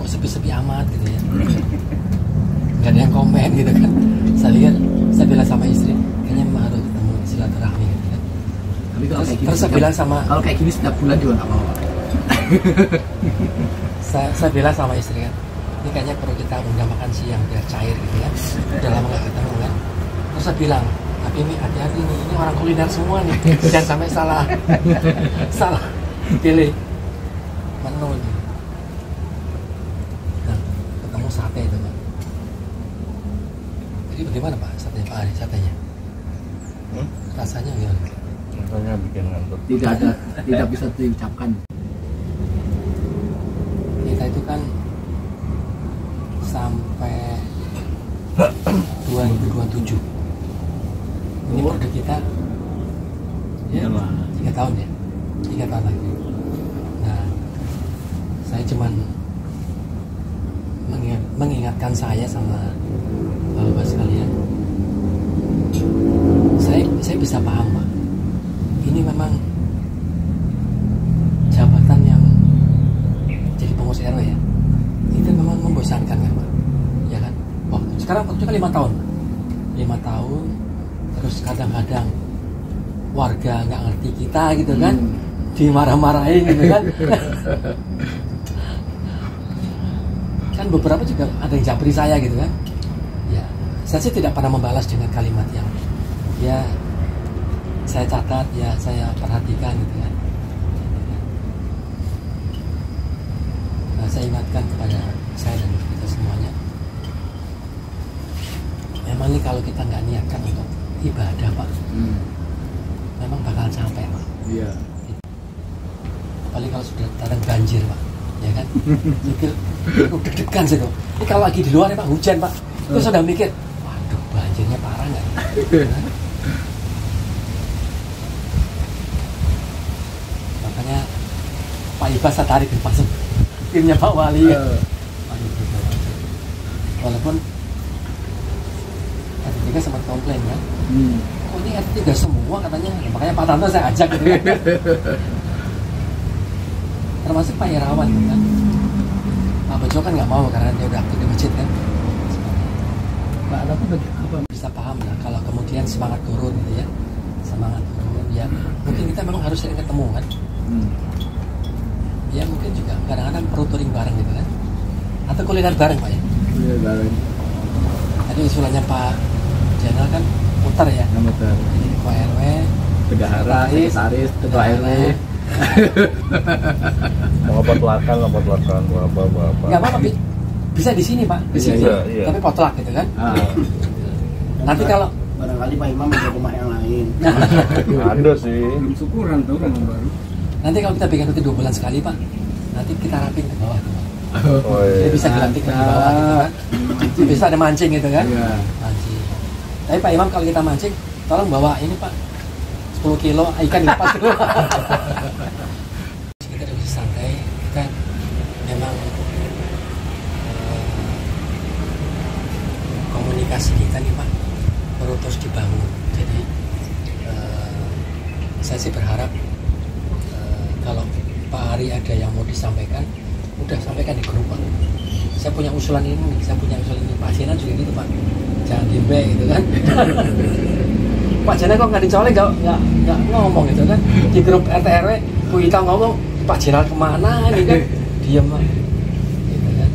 kok sepi-sepi amat gitu ya. Nggak ada yang komen gitu kan. Saya bilang sama istri, kayaknya memang harus ketemu silaturahmi gitu kan. Tapi kalau kayak gini, terus saya bilang sama, kalau kayak gini setiap bulan juga nggak apa-apa. saya bilang sama istri kan, ini kayaknya perlu kita undang makan siang biar cair gitu ya. Udah lama nggak ketemu kan. Terus saya bilang, tapi ini hati-hati nih, ini orang kuliner semua nih, jangan sampai salah pilih menu nih. Nah, ketemu sate itu Pak. Jadi bagaimana Pak satenya Pak Ari, satenya? Rasanya gimana? Rasanya bikin ngantuk. Tidak bisa diucapkan. Kita itu kan sampai 2027 ini produk kita ya 3 tahun ya, 3 tahun lagi. Nah, saya cuman mengingatkan saya sama bapak sekalian, saya bisa paham Pak, ini memang jabatan yang jadi pengurus RW ya, itu memang membosankan kan Pak, ya kan? Sekarang waktunya kan 5 tahun, 5 tahun, terus kadang-kadang warga nggak ngerti kita gitu kan, dimarah-marahin gitu kan. Kan beberapa juga ada yang japri saya gitu kan. Ya, saya sih tidak pernah membalas dengan kalimat yang ya saya catat, ya saya perhatikan gitu kan. Nah, saya ingatkan kepada saya dan kita semuanya, memang nih kalau kita nggak niatkan untuk ibadah Pak, memang bakal capek Pak. Iya. Apalagi kalau sudah datang banjir Pak, ya kan? Mikir, udah deg-degan sih tuh. Ini kalau lagi di luar ya Pak, hujan Pak, terus sudah mikir, waduh banjirnya parah nggak? Makanya Pak Ibas saya tarik di pasang timnya Pak Wali ya. Walaupun RT3 sempat komplain kan, kok ini RT3 semua katanya, makanya Pak Tanto saya ajak gitu kan. Termasuk Pak Irawan kan, Pak Bejo kan nggak mau karena dia udah aktif di masjid kan. Pak Tanto apa bisa paham lah kalau kemudian semangat turun gitu ya, semangat turun ya, mungkin kita memang harus sering ketemu kan. Ya mungkin juga kadang-kadang perlu touring bareng gitu kan, atau kuliner bareng Pak ya. Iya bareng. Tadi usulannya Pak Jenal kan muter ya, Muter. jadi Ketua RW, Bendahara, Sekretaris, Ketua RW. Mau potlakan, mau apa. Nggak apa-apa, bisa di sini Pak, di sini. Iya. Tapi potlak gitu kan. Nanti kalau barangkali Pak Imam ada rumah yang lain. Ada sih. Belum syukuran tuh rumah baru. nanti kalau kita bikin rutin 2 bulan sekali Pak, nanti kita rapin ke bawah tuh, Pak. Oh, Jadi iya. bisa dilantik di bawah gitu kan. Bisa ada mancing gitu kan. Iya. Mancing. Tapi Pak Imam kalau kita mancing, tolong bawa ini Pak 10 kilo ikan lepas dulu. Kita udah bisa santai, kita memang komunikasi kita nih Pak perlu terus dibangun. Jadi saya sih berharap kalau Pak Ari ada yang mau disampaikan, udah sampaikan di grup Pak. Saya punya usulan ini, saya punya usulan ini. Pak Jena juga gitu Pak, jangan dimbe gitu kan. Pak Jena kok nggak dicolek, nggak ngomong gitu kan. Di grup RT RW, Bu Ita ngomong, Pak Jena kemana nih kan, diam Pak. Gitu kan.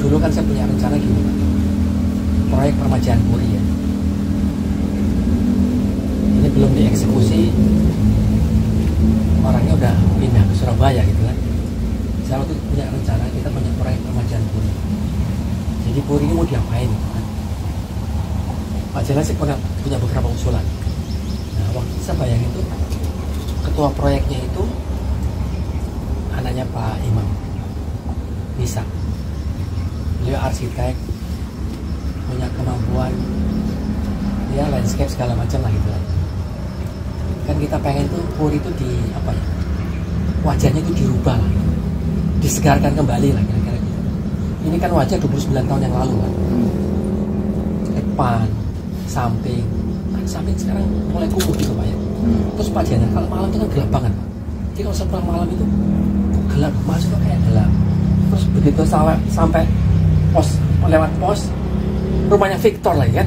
Dulu kan saya punya rencana gini Pak, proyek permajaan Puri ya. Ini belum dieksekusi, orangnya udah pindah ke Surabaya gitu kan. Saya waktu itu punya rencana, kita punya proyek permajaan Puri. Jadi Puri ini mau diapain gitu kan. Pak Jena sih punya beberapa usulan. Nah waktu itu saya bayangin tuh, ketua proyeknya itu anaknya Pak Imam bisa. Beliau arsitek, punya kemampuan ya landscape segala macam lah gitu lah. Kan kita pengen tuh Puri itu di apa ya, wajahnya itu dirubah lah, disegarkan kembali lah kira-kira gitu. Ini kan wajah 29 tahun yang lalu kan, depan, samping, kan samping sekarang mulai kumuh gitu Pak ya. Terus Pak Jana kalau malam itu kan gelap banget Pak. Jadi kalau sepulang malam itu gelap, masuk tuh kayak gelap. Terus begitu sampai pos, lewat pos rumahnya Victor lah kan,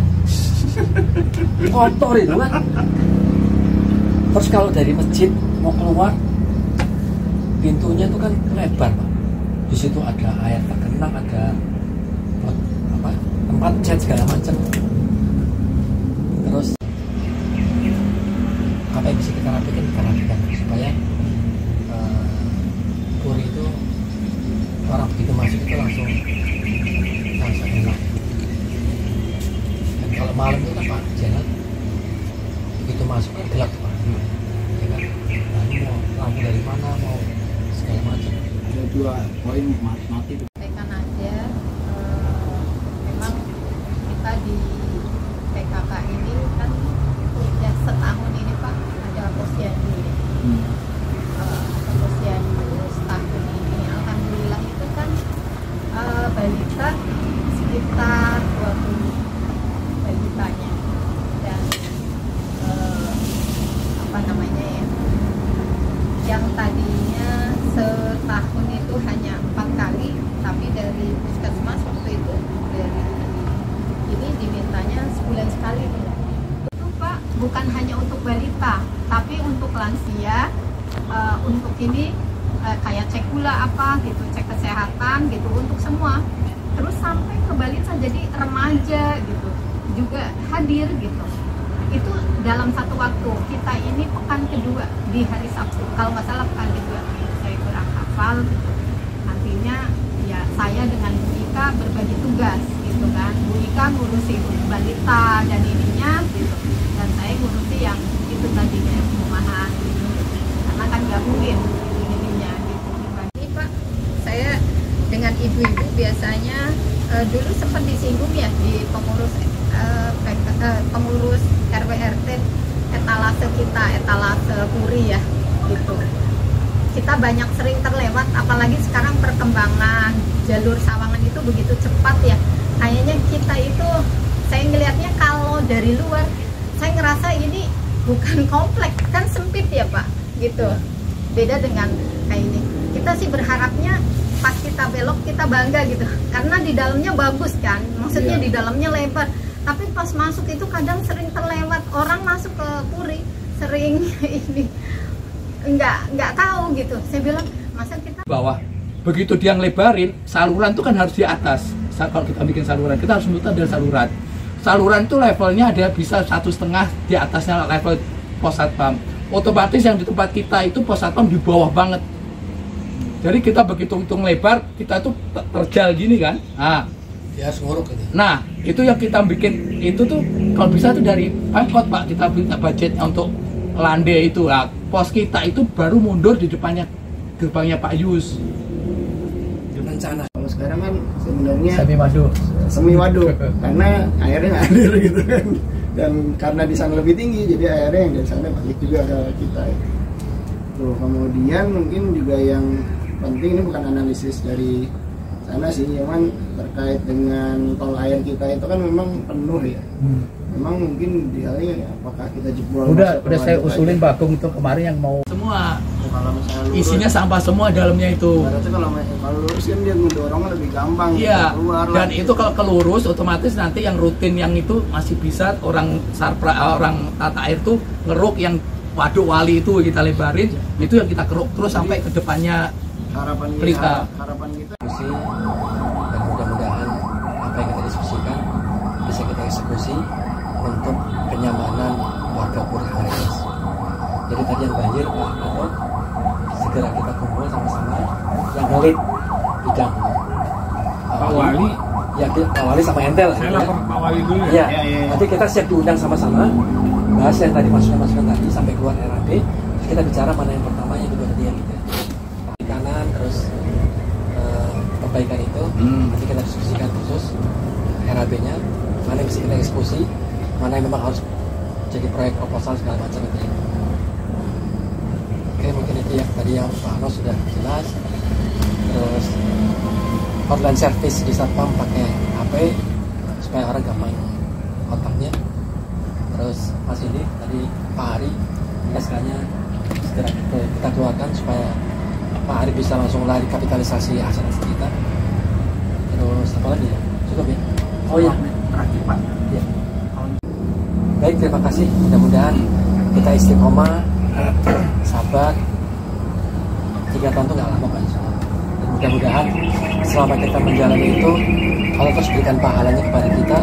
kotor itu kan. Terus kalau dari masjid mau keluar, pintunya itu kan lebar Pak. Di situ ada air tergenang, ada apa, tempat cat segala macam. Terus apa yang bisa kita rapikan supaya puri itu orang begitu masuk itu langsung enak. Dan kalau malam itu kan Pak jalan begitu masuk kan gelap Pak, ya kan? Nah ini mau lampu dari mana, mau segala macam. Ada 2 poin mati. Sampaikan aja, memang kita di PKK ini kan ya setahun ini Pak ada posyandu ya. Posyandu setahun ini alhamdulillah itu kan balita sekitar 20 balitanya, dan apa namanya ya, yang tadinya setahun itu hanya 4 kali, tapi dari puskesmas waktu itu dari ini dimintanya sebulan sekali itu Pak, bukan hanya untuk balita tapi untuk lansia, untuk ini kayak cek gula apa gitu, cek kesehatan gitu untuk semua, terus sampai ke balita jadi remaja gitu juga hadir gitu. Itu dalam satu waktu. Kita ini pekan kedua di hari Sabtu, kalau nggak salah pekan kedua, saya kurang hafal gitu. Nantinya ya saya dengan Bu Ika berbagi tugas gitu kan. Bu Ika ngurusi balita dan ininya gitu, dan saya ngurusi yang itu tadinya rumahan gitu. Karena kan nggak mungkin ininya gitu. Ini Pak, saya dengan ibu-ibu biasanya dulu sempat disinggung ya di pengurus pengurus RW/RT etalase kita, etalase puri ya gitu. Kita banyak sering terlewat, apalagi sekarang perkembangan jalur Sawangan itu begitu cepat ya. Kayaknya kita itu, saya ngelihatnya kalau dari luar, saya ngerasa ini bukan komplek, kan sempit ya Pak gitu. Beda dengan kayak ini. Kita sih berharapnya pas kita belok kita bangga gitu, karena di dalamnya bagus kan, maksudnya di dalamnya lebar. Tapi pas masuk itu kadang sering terlewat orang masuk ke puri, sering ini nggak tahu gitu. Saya bilang masa kita bawah, begitu dia ngelebarin saluran itu kan harus di atas. Kalau kita bikin saluran, kita harus muter dari saluran. Saluran itu levelnya ada bisa 1,5 di atasnya level pos satpam. Otomatis yang di tempat kita itu pos satpam di bawah banget. Jadi kita begitu hitung lebar, kita tuh terjal gini kan. Dia harus nguruk gitu. Nah, itu yang kita bikin itu tuh kalau bisa tuh dari Pemkot Pak, kita minta budgetnya untuk landai itu. Nah, pos kita itu baru mundur di depannya gerbangnya Pak Yus. Rencana. Kalau sekarang kan sebenarnya Semi waduk. karena airnya nggak ada gitu kan, dan karena di sana lebih tinggi jadi airnya yang dari sana balik juga ke kita. Tuh, kemudian mungkin juga yang penting ini bukan analisis dari sana sih, cuman terkait dengan tol air kita itu kan memang penuh ya. Memang mungkin idealnya ya, apakah kita jebol? Udah saya usulin Bagong itu kemarin yang mau semua Kalau misalnya lurus, isinya sampah semua dalamnya itu. berarti kalau lurus kan dia mendorongnya lebih gampang. Iya. Keluar Dan lah. itu kalau kelurus otomatis nanti yang rutin yang itu masih bisa orang orang tata air tuh ngeruk yang waduk wali itu kita lebarin, itu yang kita keruk terus sampai ke depannya harapan pelita. harapan kita Diskusi, dan mudah-mudahan apa yang kita diskusikan bisa kita eksekusi untuk kenyamanan warga Puri Karitas. Jadi tadi yang banjir Pak Ato, segera kita kumpul sama-sama yang ngelit bidang Pak Wali, ya Pak Wali sama Entel saya ya. lapor Pak Wali dulu ya. Iya, Ya. nanti kita siap diundang sama-sama bahas yang tadi masukan tadi sampai keluar RAB. Kita bicara mana yang pertama, yang kedua, ketiga gitu. Di kanan terus perbaikan itu nanti kita diskusikan khusus RAB-nya, mana yang bisa kita eksekusi, mana yang memang harus jadi proyek proposal segala macam itu. Oke, mungkin itu ya tadi yang Pak Ano sudah jelas. Terus hotline service di Satpam pakai HP supaya orang gampang kontaknya. Terus Mas ini tadi Pak Hari SK-nya segera kita keluarkan supaya Pak Arif bisa langsung lari kapitalisasi aset kita. Terus apa lagi ya? Cukup ya? Oh ya, terakhir Pak. ya. Baik, terima kasih. Mudah-mudahan kita istiqomah, sabar. 3 tahun itu nggak lama Pak, insya Allah. Dan mudah-mudahan selama kita menjalani itu Allah terus berikan pahalanya kepada kita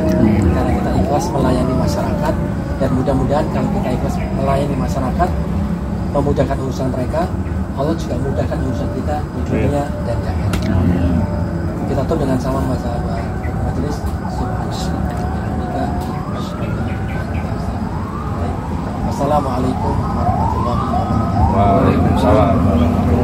karena kita ikhlas melayani masyarakat. Dan mudah-mudahan kalau kita ikhlas melayani masyarakat, memudahkan urusan mereka, Allah juga mudahkan urusan kita di dunia dan di akhirat. Kita tutup dengan sama majelis. Assalamualaikum warahmatullahi wabarakatuh. Waalaikumsalam.